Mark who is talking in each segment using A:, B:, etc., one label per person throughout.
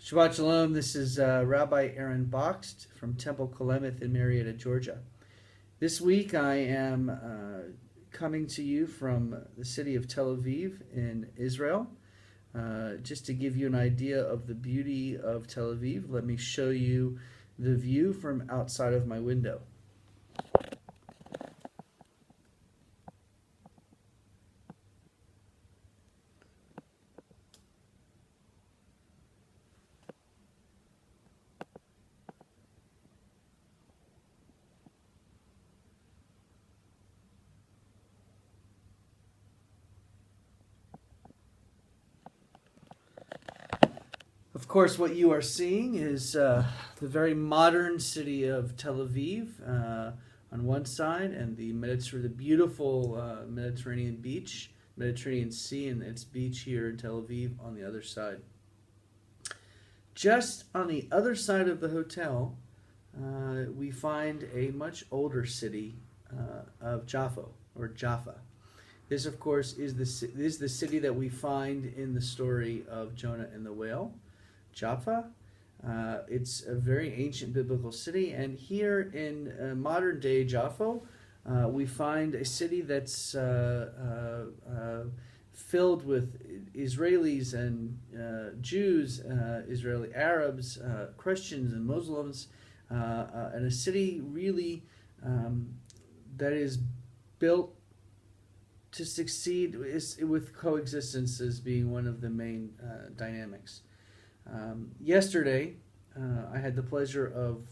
A: Shabbat Shalom. This is Rabbi Aaron Boxt from Temple Kolemeth in Marietta, Georgia. This week I am coming to you from the city of Tel Aviv in Israel. Just to give you an idea of the beauty of Tel Aviv, let me show you the view from outside of my window. Of course, what you are seeing is the very modern city of Tel Aviv on one side, and the beautiful Mediterranean beach, Mediterranean Sea, and its beach here in Tel Aviv on the other side. Just on the other side of the hotel, we find a much older city of Jaffa, or Jaffa. This, of course, is the city that we find in the story of Jonah and the whale. Jaffa. It's a very ancient biblical city, and here in modern day Jaffa, we find a city that's filled with Israelis and Jews, Israeli Arabs, Christians and Muslims, and a city really that is built to succeed with coexistence as being one of the main dynamics. Yesterday, I had the pleasure of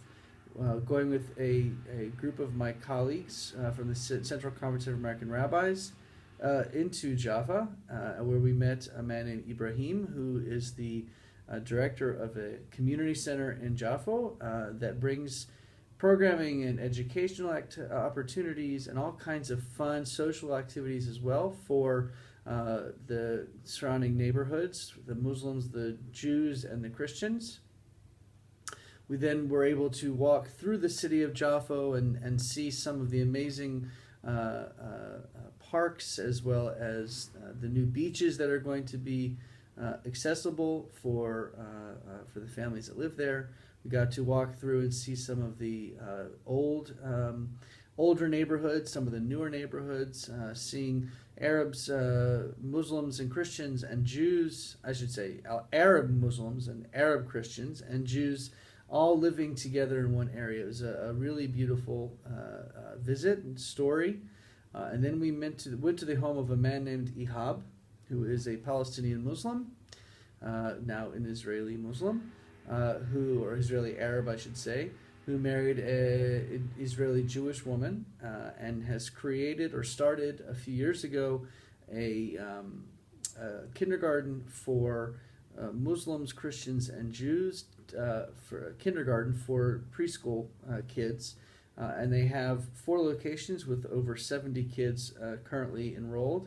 A: going with a group of my colleagues from the Central Conference of American Rabbis into Jaffa, where we met a man named Ibrahim, who is the director of a community center in Jaffa that brings programming and educational opportunities and all kinds of fun social activities as well for the surrounding neighborhoods, the Muslims, the Jews, and the Christians. We then were able to walk through the city of Jaffa and see some of the amazing parks, as well as the new beaches that are going to be accessible for the families that live there. We got to walk through and see some of the older neighborhoods, some of the newer neighborhoods, seeing Arabs, Muslims and Christians and Jews, I should say Arab Muslims and Arab Christians and Jews all living together in one area. It was a really beautiful visit and story. And then we went to the home of a man named Ihab, who is a Palestinian Muslim, now an Israeli Muslim, or Israeli Arab, I should say, who married an Israeli Jewish woman and has created or started a few years ago a kindergarten for Muslims, Christians, and Jews, for a kindergarten for preschool kids. And they have 4 locations with over 70 kids currently enrolled.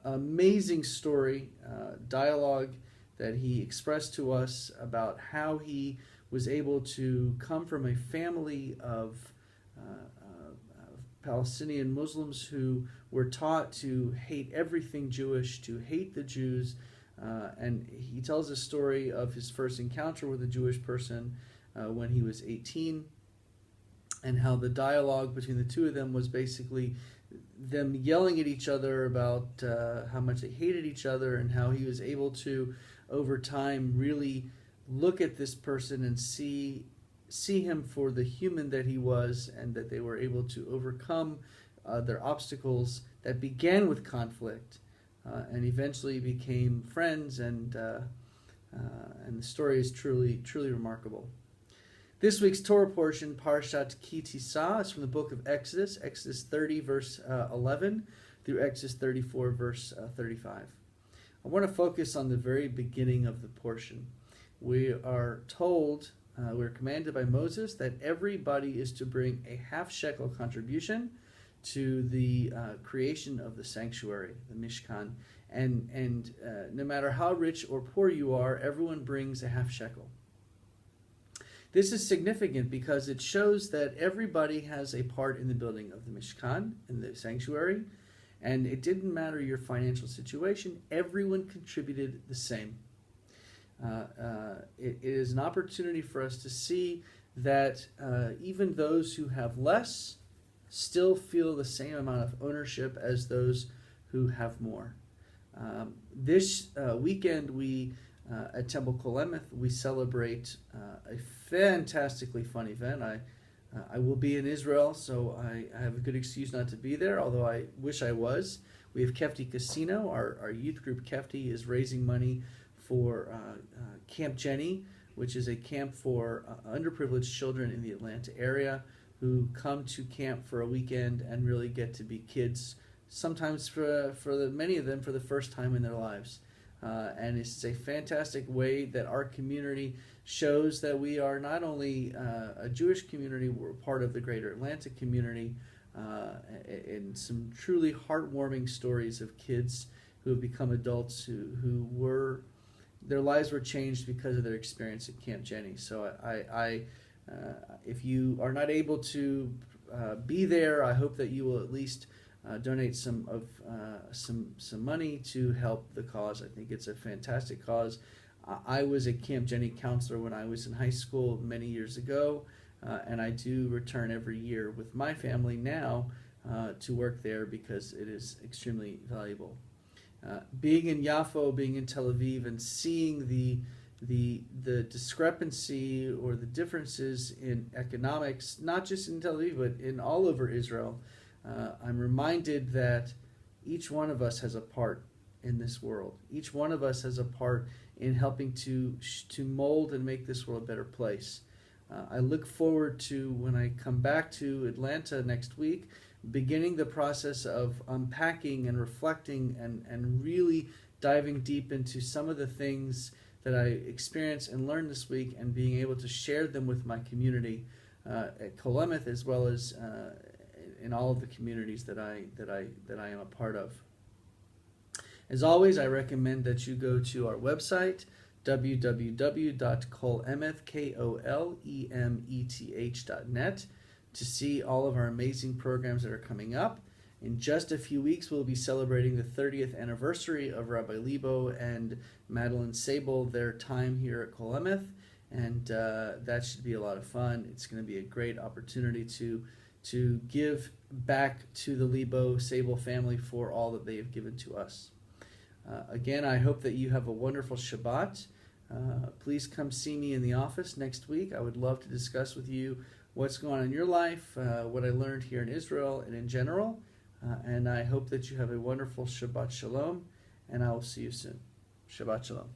A: Amazing story, dialogue that he expressed to us about how he was able to come from a family of Palestinian Muslims who were taught to hate everything Jewish, to hate the Jews, and he tells a story of his first encounter with a Jewish person when he was 18, and how the dialogue between the two of them was basically them yelling at each other about how much they hated each other, and how he was able to, over time, really look at this person and see him for the human that he was, and that they were able to overcome their obstacles that began with conflict and eventually became friends, and the story is truly remarkable. This week's Torah portion, Parashat Tisa, is from the book of Exodus, Exodus 30 verse 11 through Exodus 34 verse 35. I want to focus on the very beginning of the portion. We are told, we're commanded by Moses that everybody is to bring a half shekel contribution to the creation of the sanctuary, the Mishkan. And no matter how rich or poor you are, everyone brings a half shekel. This is significant because it shows that everybody has a part in the building of the Mishkan, in the sanctuary, and it didn't matter your financial situation, everyone contributed the same. it is an opportunity for us to see that even those who have less still feel the same amount of ownership as those who have more. This weekend, we at Temple Kolemeth, we celebrate a fantastically fun event. I will be in Israel, so I have a good excuse not to be there, although I wish I was. We have Kefti Casino. Our youth group Kefti is raising money for Camp Jenny, which is a camp for underprivileged children in the Atlanta area who come to camp for a weekend and really get to be kids, sometimes for many of them for the first time in their lives. And it's a fantastic way that our community shows that we are not only a Jewish community, we're part of the greater Atlanta community, and some truly heartwarming stories of kids who have become adults who were, their lives were changed because of their experience at Camp Jenny. So if you are not able to be there, I hope that you will at least donate some money to help the cause. I think it's a fantastic cause. I was a Camp Jenny counselor when I was in high school many years ago, and I do return every year with my family now to work there because it is extremely valuable. Being in Yafo, being in Tel Aviv, and seeing the discrepancy or the differences in economics, not just in Tel Aviv, but in all over Israel, I'm reminded that each one of us has a part in this world. Each one of us has a part in helping to mold and make this world a better place. I look forward to, when I come back to Atlanta next week, beginning the process of unpacking and reflecting and really diving deep into some of the things that I experienced and learned this week, and being able to share them with my community at Kolemeth, as well as in all of the communities that I am a part of. As always, I recommend that you go to our website, www.kolemeth.net, to see all of our amazing programs that are coming up. In just a few weeks, we'll be celebrating the 30th anniversary of Rabbi Lebo and Madeline Sable, their time here at Kolemeth, and that should be a lot of fun. It's going to be a great opportunity to give back to the Lebo Sable family for all that they have given to us. Again, I hope that you have a wonderful Shabbat. Please come see me in the office next week. I would love to discuss with you what's going on in your life, what I learned here in Israel and in general. And I hope that you have a wonderful Shabbat Shalom, and I will see you soon. Shabbat Shalom.